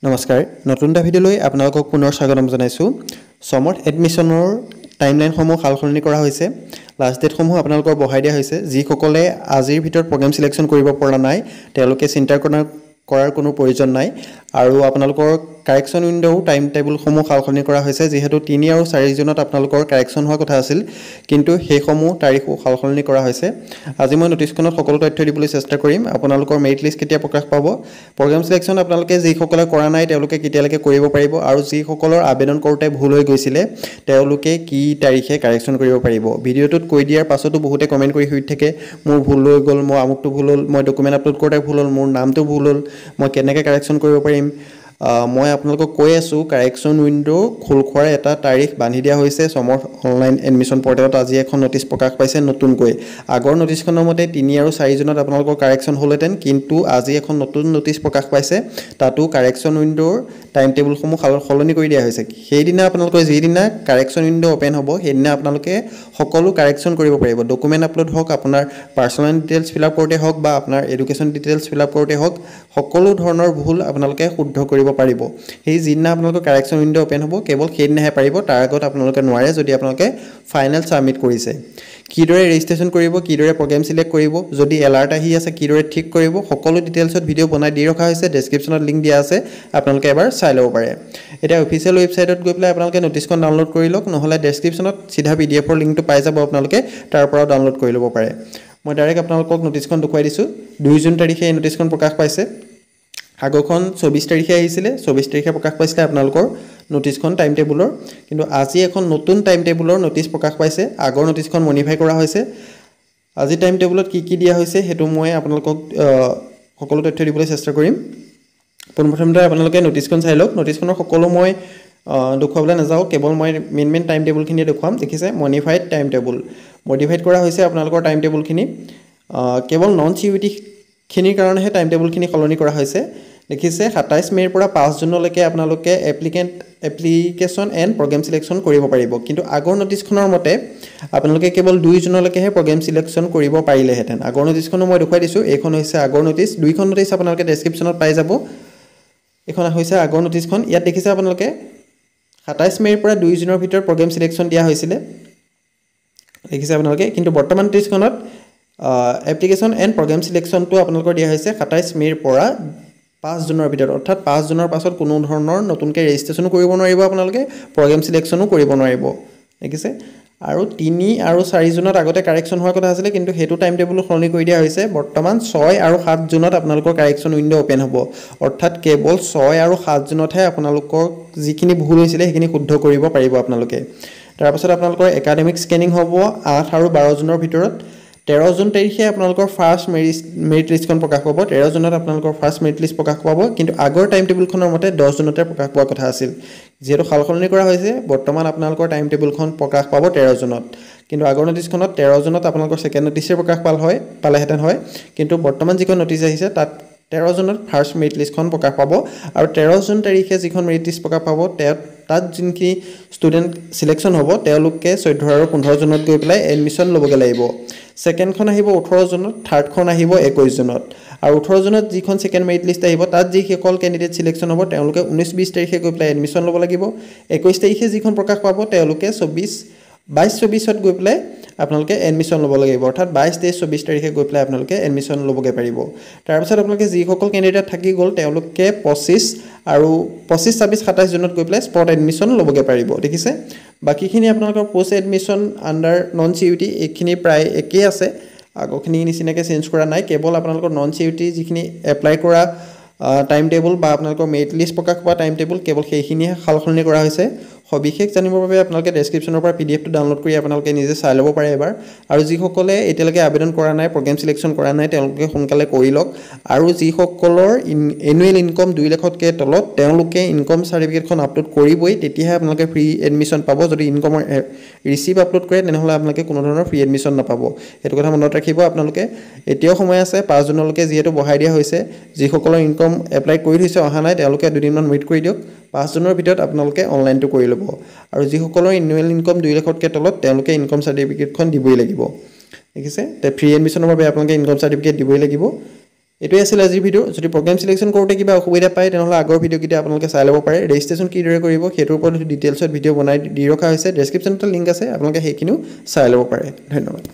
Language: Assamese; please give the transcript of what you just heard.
নমস্কাৰ নতুন এটা ভিডিঅ'লৈ আপোনালোকক পুনৰ স্বাগতম জনাইছো সমৰ্থ এডমিশনৰ টাইমলাইনসমূহ সালসলনি কৰা হৈছে লাষ্ট ডেটসমূহ আপোনালোকৰ বঢ়াই দিয়া হৈছে যিসকলে আজিৰ ভিতৰত প্ৰগ্ৰাম সিলেকশ্যন কৰিব পৰা নাই তেওঁলোকে চিন্তা কৰাৰ কোনো প্ৰয়োজন নাই আৰু আপোনালোকৰ কাৰেকশ্যন উইন্ডো টাইম টেবুলসমূহ সালসলনি কৰা হৈছে যেহেতু 3 আৰু 4 জুনত আপোনালোকৰ কাৰেকশ্যন হোৱা কথা আছিল কিন্তু সেইসমূহ তাৰিখ সালসলনি কৰা হৈছে আজি মই নোটিছখনত সকলো তথ্য দিবলৈ চেষ্টা কৰিম আপোনালোকৰ মেৰিট লিষ্ট কেতিয়া প্ৰকাশ পাব প্ৰগ্ৰাম সিলেকশ্যন আপোনালোকে যিসকলে কৰা নাই তেওঁলোকে কেতিয়ালৈকে কৰিব পাৰিব আৰু যিসকলৰ আবেদন কৰোঁতে ভুল হৈ গৈছিলে তেওঁলোকে কি তাৰিখে কাৰেকশ্যন কৰিব পাৰিব ভিডিঅ'টোত কৈ দিয়াৰ পাছতো বহুতে কমেন্ট কৰি হৈ থাকে মোৰ ভুল হৈ গ'ল মই আমুকটো ভুল হ'ল মই ডকুমেন্ট আপলোড কৰোঁতে ভুল হ'ল মোৰ নামটো ভুল হ'ল মই কেনেকৈ কাৰেকশ্যন কৰিব পাৰিম মই আপোনালোকক কৈ আছো কাৰেকশ্যন উইন্ডো খোল খোৱাৰ এটা তাৰিখ বান্ধি দিয়া হৈছে সমৰ্থ অনলাইন এডমিশন পৰ্টেলত আজি এখন নোটিছ প্ৰকাশ পাইছে নতুনকৈ আগৰ নোটিছখনৰ মতে 3 আৰু 4 জুনত আপোনালোকৰ কাৰেকশ্যন হ'লহেঁতেন কিন্তু আজি এখন নতুন নোটিছ প্ৰকাশ পাইছে তাতো কাৰেকশ্যন উইন্ডোৰ টাইম টেবুলসমূহ সলনি কৰি দিয়া হৈছে সেইদিনা আপোনালোকৰ যিদিনা কাৰেকশ্যন উইন্ডো ওপেন হ'ব সেইদিনা আপোনালোকে সকলো কাৰেকশ্যন কৰিব পাৰিব ডকুমেন্ট আপলোড হওক আপোনাৰ পাৰ্সোনেল ডিটেইলছ ফিল আপ কৰোঁতে হওক বা আপোনাৰ এডুকেশ্যন ডিটেইলছ ফিল আপ কৰোঁতে হওক সকলো ধৰণৰ ভুল আপোনালোকে শুদ্ধ কৰিব পাৰিব সেই যিদিনা আপোনালোকৰ কাৰেকশ্যন উইন্ডো ওপেন হ'ব কেৱল সেইদিনাহে পাৰিব তাৰ আগত আপোনালোকে নোৱাৰে যদি আপোনালোকে ফাইনেল সাবমিট কৰিছে কিদৰে ৰেজিষ্ট্ৰেচন কৰিব কিদৰে প্ৰগ্ৰাম সিলেক্ট কৰিব যদি এলাৰ্ট আহি আছে কিদৰে ঠিক কৰিব সকলো ডিটেইলছত ভিডিঅ' বনাই দি ৰখা হৈছে ডেসক্ৰিপচনত লিংক দিয়া আছে আপোনালোকে এবাৰ চাই ল'ব পাৰে এটা অফিচিয়েল ৱেবছাইটত গৈ পেলাই আপোনালোকে নোটিছখন ডাউনলোড কৰি লওক নহলে ডেসক্ৰিপচনত সিধা পিডিএফৰ লিংকটো পাই যাব আপোনালোকে তাৰ পৰা ডাউনলোড কৰি ল'ব পাৰে মই ডাইৰেক্ট আপোনালোকক নোটিছখন দেখুৱাই দিছো 2 জুন তাৰিখে এই নোটিছখন প্ৰকাশ পাইছে আগখন 24 তাৰিখে আহিছিলে 24 তাৰিখে প্ৰকাশ পাইছিলে আপোনালোকৰ নোটিছখন টাইম টেবুলৰ কিন্তু আজি এখন নতুন টাইম টেবুলৰ নোটিছ প্ৰকাশ পাইছে আগৰ নোটিছখন মডিফাই কৰা হৈছে আজি টাইম টেবুলত কি দিয়া হৈছে হেতু মই আপোনালোকক সকলো তথ্য দিবলৈ চেষ্টা কৰিম প্ৰথমতে আপোনালোকে নোটিছখন চাই লওক নোটিছখনৰ সকলো মই দেখুৱাবলৈ নাযাও কেৱল মই মেইন টাইম টেবুলখিনি দেখুৱাম দেখিছে মডিফাইড টাইম টেবুল মডিফাইড কৰা হৈছে আপোনালোকৰ টাইম টেবুলখিনি কেৱল নন সিউটি খিনিৰ কাৰণেহে টাইম টেবুলখিনি সলনি কৰা হৈছে দেখিছে 27 মেৰ পৰা 5 জুনলৈকে আপোনালোকে এপ্লিকেশ্যন এণ্ড প্ৰগ্ৰাম সিলেকশ্যন কৰিব পাৰিব কিন্তু আগৰ নোটিছখনৰ মতে আপোনালোকে কেৱল 2 জুনলৈকেহে প্ৰগ্ৰাম সিলেকশ্যন কৰিব পাৰিলেহেঁতেন আগৰ নোটিছখনো মই দেখুৱাই দিছো এইখন হৈছে আগৰ নোটিছ দুইখন নোটিছ আপোনালোকে ডেসক্ৰিপচনত পাই যাব এখন হৈছে আগৰ নোটিছখন ইয়াত দেখিছে আপোনালোকে 27 মেৰ পৰা 2 জুনৰ ভিতৰত প্ৰগ্ৰাম সিলেকশ্যন দিয়া হৈছিল দেখিছে আপোনালোকে কিন্তু বৰ্তমান নোটিছখনত এপ্লিকেশ্যন এণ্ড প্ৰগ্ৰাম সিলেকশ্যনটো আপোনালোকৰ দিয়া হৈছে 27 মেৰ পৰা 5 জুনৰ ভিতৰত অৰ্থাৎ 5 জুনৰ পাছত কোনো ধৰণৰ নতুনকৈ ৰেজিষ্ট্ৰেচনো কৰিব নোৱাৰিব আপোনালোকে প্ৰগ্ৰাম সিলেকশ্যনো কৰিব নোৱাৰিব দেখিছে আৰু 3 আৰু 4 জুনত আগতে কাৰেকশ্যন হোৱাৰ কথা আছিল কিন্তু হেতু টাইম টেবুল সলনি কৰি দিয়া হৈছে বৰ্তমান 6 আৰু 7 জুনত আপোনালোকৰ কাৰেকশ্যন উইন্ডো ওপেন হ'ব অৰ্থাৎ কেৱল 6 আৰু 7 জুনতহে আপোনালোকৰ যিখিনি ভুল হৈছিল সেইখিনি শুদ্ধ কৰিব পাৰিব আপোনালোকে তাৰ পাছত আপোনালোকৰ একাডেমিক স্কেনিং হ'ব 8 আৰু 12 জুনৰ ভিতৰত 13 জুন তাৰিখে আপোনালোকৰ ফাৰ্স্ট মেৰিট লিষ্টখন প্ৰকাশ পাব 13 জুনত আপোনালোকৰ ফাৰ্স্ট মেৰিট লিষ্ট প্ৰকাশ পাব কিন্তু আগৰ টাইম টেবুলখনৰ মতে 10 জুনতে প্ৰকাশ পোৱাৰ কথা আছিল যেহেতু সালসলনি কৰা হৈছে বৰ্তমান আপোনালোকৰ টাইম টেবুলখন প্ৰকাশ পাব 13 জুনত কিন্তু আগৰ নোটিছখনত 13 জুনত আপোনালোকৰ সেকেন্ড নোটিছে প্ৰকাশ পালেহেঁতেন হয় কিন্তু বৰ্তমান যিখন নোটিছ আহিছে তাত 13 জুনত ফাৰ্স্ট মেৰিট লিষ্টখন প্ৰকাশ পাব আৰু 13 জুন তাৰিখে যিখন মেৰিট লিষ্ট প্ৰকাশ পাব তাত যিনকি ষ্টুডেন্ট সিলেকশ্যন হ'ব তেওঁলোকে 14 আৰু 15 জুনত গৈ পেলাই এডমিশন ল'বগে লাগিব সেকেন্ডখন আহিব 18 জুনত থাৰ্ডখন আহিব 21 জুনত আৰু 18 জুনত যিখন সেকেন্ড মেৰিট লিষ্ট আহিব তাত যি সকল ক্যান্ডিডেট সিলেকশ্যন হ'ব তেওঁলোকে 19-20 তাৰিখে গৈ পেলাই এডমিশন ল'ব লাগিব 21 তাৰিখে যিখন প্ৰকাশ পাব তেওঁলোকে 22-24ত গৈ পেলাই আপোনালোকে এডমিশন ল'ব লাগিব অৰ্থাৎ 22-24 তাৰিখে গৈ পেলাই আপোনালোকে এডমিশন ল'বগে পাৰিব তাৰ পিছত আপোনালোকে যি সকল ক্যান্ডিডেট থাকি গ'ল তেওঁলোকে 25 আৰু 25-26-27 জুনত গৈ পেলাই স্পট এডমিশন ল'বগে পাৰিব দেখিছে বাকিখিনি আপোনালোকৰ পোষ্ট এডমিশন আন্ডাৰ নন সিউটি এইখিনি প্ৰায় একেই আছে আগৰখিনি নিচিনাকৈ চেঞ্জ কৰা নাই কেৱল আপোনালোকৰ নন সিউটি যিখিনি এপ্লাই কৰা টাইম টেবুল বা আপোনালোকৰ মেৰিট লিষ্ট প্ৰকাশ পোৱা টাইম টেবুল কেৱল সেইখিনিহে সালসলনি কৰা হৈছে সবিশেষ জানিবৰ বাবে আপোনালোকে ডেসক্ৰিপচনৰ পৰা পিডিএফটো ডাউনলোড কৰি আপোনালোকে নিজে চাই ল'ব পাৰে এবাৰ আৰু যিসকলে এতিয়ালৈকে আবেদন কৰা নাই প্ৰগ্ৰাম সিলেকশ্যন কৰা নাই তেওঁলোকে সোনকালে কৰি লওক আৰু যিসকলৰ এনুৱেল ইনকম 2 লাখতকৈ তলত তেওঁলোকে ইনকম সাৰ্টিফিকেটখন আপলোড কৰিবই তেতিয়াহে আপোনালোকে ফ্ৰী এডমিশন পাব যদি ইনকমৰ ৰিসিভ আপলোড কৰে তেনেহলে আপোনালোকে কোনো ধৰণৰ ফ্ৰী এডমিশন নাপাব সেইটো কথা মনত ৰাখিব আপোনালোকে এতিয়াও সময় আছে 5 জুনলৈকে যেহেতু বঢ়াই দিয়া হৈছে যিসকলৰ ইনকম এপ্লাই কৰি থৈছে অহা নাই তেওঁলোকে দুদিনমান ৱেইট কৰি দিয়ক 5 জুনৰ ভিতৰত আপোনালোকে অনলাইনটো কৰি ল'ব আৰু যিসকলৰ এনুৱেল ইনকম 2 লাখতকৈ তলত তেওঁলোকে ইনকম সাৰ্টিফিকেটখন দিবই লাগিব দেখিছে তে ফ্ৰী এডমিশনৰ বাবে আপোনালোকে ইনকম সাৰ্টিফিকেট দিবই লাগিব এইটোৱে আছিল আজিৰ ভিডিঅ' যদি প্ৰগ্ৰেম সিলেকশ্যন কৰোঁতে কিবা অসুবিধা পায় তেনেহ'লে আগৰ ভিডিঅ'কেইটা আপোনালোকে চাই ল'ব পাৰে ৰেজিষ্ট্ৰেশ্যন কিদৰে কৰিব সেইটোৰ ওপৰত ডিটেইলছত ভিডিঅ' বনাই দি ৰখা হৈছে ডেছক্ৰিপশ্যনতে লিংক আছে আপোনালোকে সেইখিনিও চাই ল'ব পাৰে ধন্যবাদ